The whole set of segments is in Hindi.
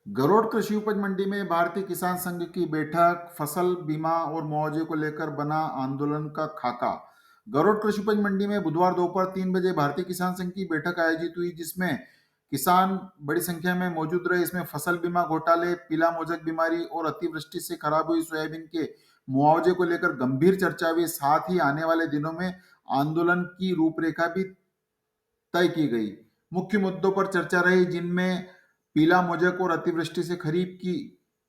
गरुड़ कृषि उपज मंडी में भारतीय किसान संघ की बैठक, फसल बीमा और मुआवजे को लेकर बना आंदोलन का खाका। गरुड़ कृषि उपज मंडी में बुधवार दोपहर 3 बजे भारतीय किसान संघ की बैठक आयोजित हुई, जिसमें किसान बड़ी संख्या में मौजूद रहे। इसमें फसल बीमा घोटाले, पीला मोजक बीमारी और अतिवृष्टि से खराब हुई सोयाबीन के मुआवजे को लेकर गंभीर चर्चा हुई। साथ ही आने वाले दिनों में आंदोलन की रूपरेखा भी तय की गई। मुख्य मुद्दों पर चर्चा रही, जिनमें पीला मोजक और अतिवृष्टि से खरीफ की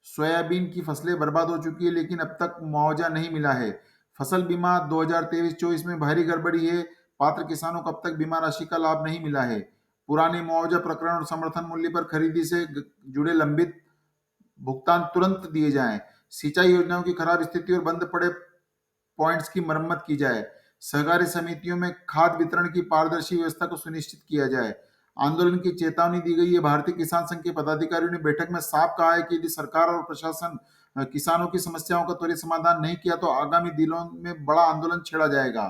सोयाबीन की फसलें बर्बाद हो चुकी है, लेकिन अब तक मुआवजा नहीं मिला है। फसल बीमा 2023-24 में भारी गड़बड़ी है। पात्र किसानों को अब तक बीमा राशि का लाभ नहीं मिला है। पुराने मुआवजा प्रकरण और समर्थन मूल्य पर खरीदी से जुड़े लंबित भुगतान तुरंत दिए जाएं। सिंचाई योजनाओं की खराब स्थिति और बंद पड़े पॉइंट्स की मरम्मत की जाए। सहकारी समितियों में खाद वितरण की पारदर्शी व्यवस्था को सुनिश्चित किया जाए। आंदोलन की चेतावनी दी गई है। भारतीय किसान संघ के पदाधिकारियों ने बैठक में साफ कहा है कि यदि सरकार और प्रशासन किसानों की समस्याओं का त्वरित समाधान नहीं किया तो आगामी दिनों में बड़ा आंदोलन छेड़ा जाएगा।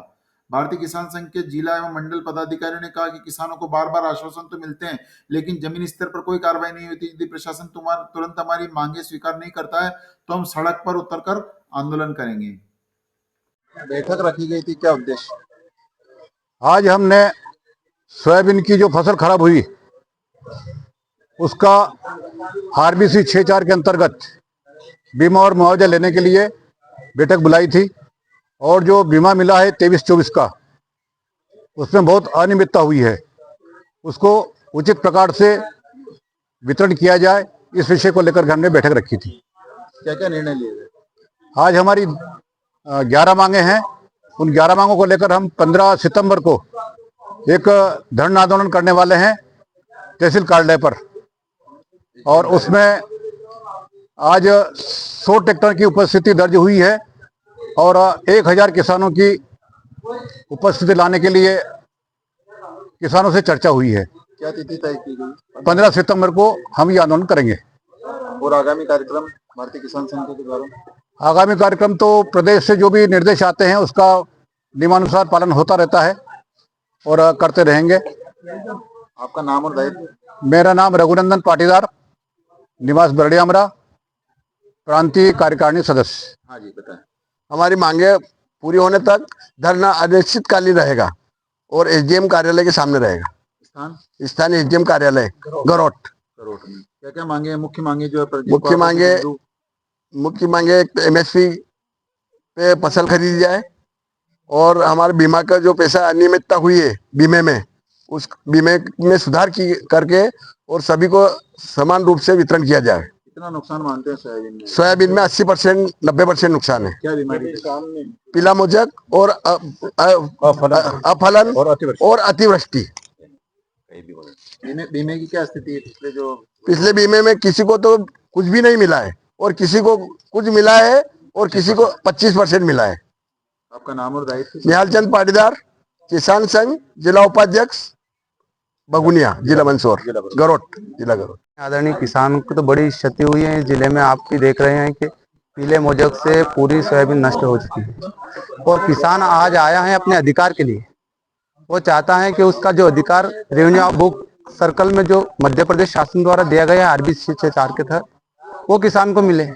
भारतीय किसान संघ के जिला एवं मंडल पदाधिकारियों ने कहा कि किसानों को बार बार आश्वासन तो मिलते हैं, लेकिन जमीनी स्तर पर कोई कार्रवाई नहीं होती। यदि प्रशासन तुरंत हमारी मांगे स्वीकार नहीं करता है तो हम सड़क पर उतरकर आंदोलन करेंगे। बैठक रखी गई थी, क्या उद्देश्य? आज हमने सोयाबीन की जो फसल खराब हुई उसका आरबीसी 6-4 के अंतर्गत बीमा और मुआवजा लेने के लिए बैठक बुलाई थी। और जो बीमा मिला है 23-24 का, उसमें बहुत अनियमितता हुई है। उसको उचित प्रकार से वितरण किया जाए, इस विषय को लेकर हमने बैठक रखी थी। क्या क्या निर्णय लिए गए? आज हमारी 11 मांगे हैं। उन 11 मांगों को लेकर हम 15 सितंबर को एक धरना आंदोलन करने वाले हैं तहसील कार्यालय पर। और उसमें आज 100 ट्रैक्टर की उपस्थिति दर्ज हुई है और 1000 किसानों की उपस्थिति लाने के लिए किसानों से चर्चा हुई है। क्या तिथि तय की गई? 15 सितंबर को हम ये आंदोलन करेंगे। और आगामी कार्यक्रम भारतीय किसान संघ के द्वारा? आगामी कार्यक्रम तो प्रदेश से जो भी निर्देश आते हैं उसका नियमानुसार पालन होता रहता है और करते रहेंगे। आपका नाम और दायित्व? मेरा नाम रघुनंदन पाटीदार, निवास बरड़ियामरा, प्रांतीय कार्यकारिणी सदस्य। हाँ जी, बताएं। हमारी मांगे पूरी होने तक धरना अनिश्चितकालीन रहेगा और एसडीएम कार्यालय के सामने रहेगा। स्थान? स्थानीय एसडीएम कार्यालय गरोट। में क्या क्या मांगे हैं? मुख्य मांगे जो है, मुख्य मांगे एक एमएसपी पे फसल खरीदी जाए और हमारे बीमा का जो पैसा अनियमितता हुई है बीमे में, उस बीमे में सुधार करके और सभी को समान रूप से वितरण किया जाए। कितना नुकसान मानते हैं सोयाबीन में? सोयाबीन में 80% 90% नुकसान है। क्या बीमारी? पीला मोजक और अफलन और अतिवृष्टि। बीमे की क्या स्थिति है? पिछले बीमे में किसी को तो कुछ भी नहीं मिला है और किसी को कुछ मिला है और किसी को 25% मिला है। आपका नाम और दायित्व? निहाल चंद पाटीदार, किसान संघ, जिला उपाध्यक्ष, बगुनिया, जिला मंदसौर, गरोट, जिला गरोट। आदरणीय किसान को तो बड़ी क्षति हुई है जिले में। आप भी देख रहे हैं कि पीले मोजक से पूरी सोयाबीन नष्ट हो चुकी है और किसान आज आया है अपने अधिकार के लिए। वो चाहता है कि उसका जो अधिकार रेवेन्यू ऑफ बुक सर्कल में जो मध्य प्रदेश शासन द्वारा दिया गया है आरबीसी 6-4 के तहत, वो किसान को मिले।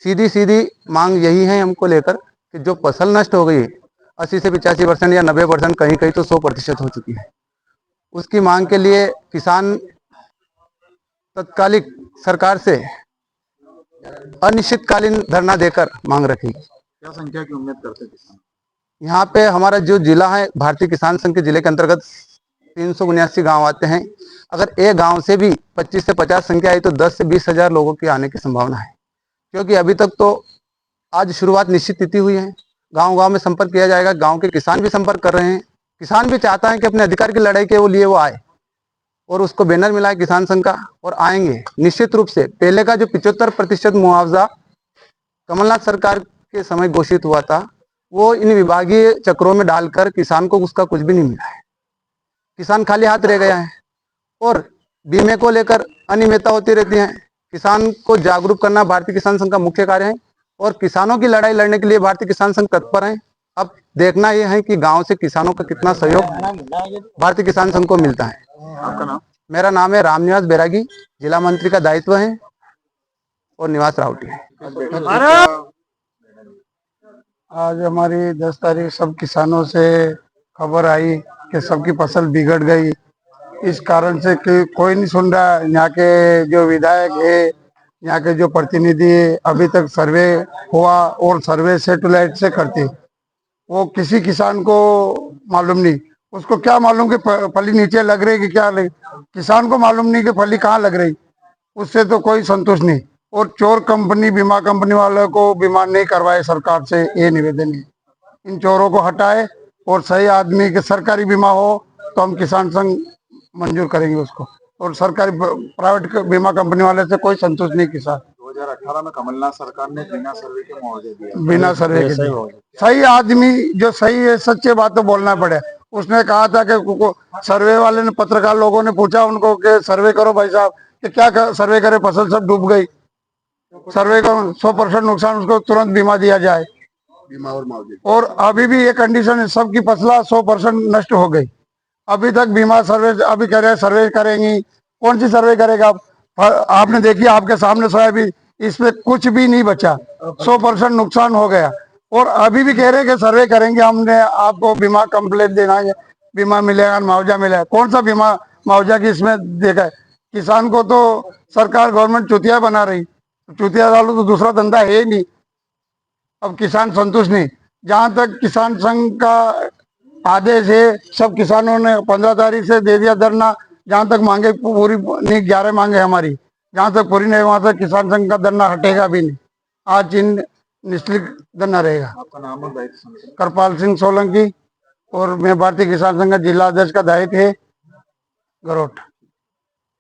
सीधी मांग यही है हमको लेकर कि जो फसल नष्ट हो गई है 80 से 85% या 90%, कहीं कहीं तो 100% हो चुकी है, उसकी मांग के लिए किसान तत्कालिक सरकार से अनिश्चितकालीन धरना देकर मांग रखेगी। क्या संख्या की उम्मीद करते हैं किसान? यहाँ पे हमारा जो जिला है भारतीय किसान संघ के जिले के अंतर्गत 379 गांव आते हैं। अगर एक गांव से भी 25 से 50 संख्या आई तो 10 से 20 हजार लोगों की आने की संभावना है, क्योंकि अभी तक तो आज शुरुआत निश्चित तिथि हुई है। गांव में संपर्क किया जाएगा। गांव के किसान भी संपर्क कर रहे हैं। किसान भी चाहता है कि अपने अधिकार की लड़ाई के लिए वो आए और उसको बैनर मिला है किसान संघ का, और आएंगे निश्चित रूप से। पहले का जो 75% मुआवजा कमलनाथ सरकार के समय घोषित हुआ था, वो इन विभागीय चक्रों में डालकर किसान को उसका कुछ भी नहीं मिला है। किसान खाली हाथ रह गया है और बीमे को लेकर अनियमितता होती रहती है। किसान को जागरूक करना भारतीय किसान संघ का मुख्य कार्य है और किसानों की लड़ाई लड़ने के लिए भारतीय किसान संघ तत्पर है। अब देखना यह है कि गांव से किसानों का कितना सहयोग भारतीय किसान संघ को मिलता है। आपका नाम? मेरा नाम है रामनिवास बैरागी, जिला मंत्री का दायित्व है और निवास राउटी है। आज हमारी 10 तारीख सब किसानों से खबर आई कि सबकी फसल बिगड़ गई। इस कारण से कि कोई नहीं सुन रहा। यहाँ के जो विधायक है, यहाँ के जो प्रतिनिधि है, अभी तक सर्वे हुआ और सर्वे सेटेलाइट से करते, वो किसी किसान को मालूम नहीं। उसको क्या मालूम कि फली नीचे लग रही कि क्या लग, किसान को मालूम नहीं कि फली कहाँ लग रही। उससे तो कोई संतुष्ट नहीं। और चोर कंपनी, बीमा कंपनी वालों को बीमा नहीं करवाए सरकार से, ये निवेदन है। इन चोरों को हटाए और सही आदमी के सरकारी बीमा हो तो हम किसान संघ मंजूर करेंगे उसको। और सरकारी प्राइवेट बीमा कंपनी वाले से कोई संतुष्ट नहीं किसान। 2018 में कमलनाथ सरकार ने बिना सर्वे के मुआवजे दिया। बिना सर्वे के सही आदमी जो सही है, सच्चे बात तो बोलना पड़े। उसने कहा था कि सर्वे वाले ने, पत्रकार लोगों ने पूछा उनको कि सर्वे करो भाई साहब, कि क्या सर्वे करे, फसल सब डूब गई। सर्वे करो, 100% नुकसान, उसको तुरंत बीमा दिया जाए। बीमा और मुआवजे। और अभी भी ये कंडीशन है, सबकी फसल 100% नष्ट हो गई। अभी तक बीमा सर्वे, अभी कह रहे हैं सर्वे करेंगी। कौन सी सर्वे करेगा आप? आपने देखी, आपके सामने सोयाबीन, इसमें कुछ भी नहीं बचा, 100% नुकसान हो गया। और अभी भी कह रहे हैं कि सर्वे करेंगे, हमने आपको बीमा कंप्लेंट देना है, बीमा मिलेगा, मुआवजा मिलेगा। कौन सा बीमा मुआवजा की इसमें देखा है? किसान को तो सरकार, गवर्नमेंट चुतिया बना रही। चुतिया डालो तो दूसरा धंधा है ही नहीं। अब किसान संतुष्ट नहीं। जहां तक किसान संघ का आदेश है, सब किसानों ने 15 तारीख से दे दिया धरना। जहां तक मांगे पूरी नहीं, 11 मांगे हमारी, जहां तक पूरी नहीं, वहां तक किसान संघ का धरना हटेगा भी नहीं। आज निश्चित धरना रहेगा। आपका नाम और दायित्व? कृपाल सिंह सोलंकी, और मैं भारतीय किसान संघ का जिला अध्यक्ष का दायित्व है, गरोट।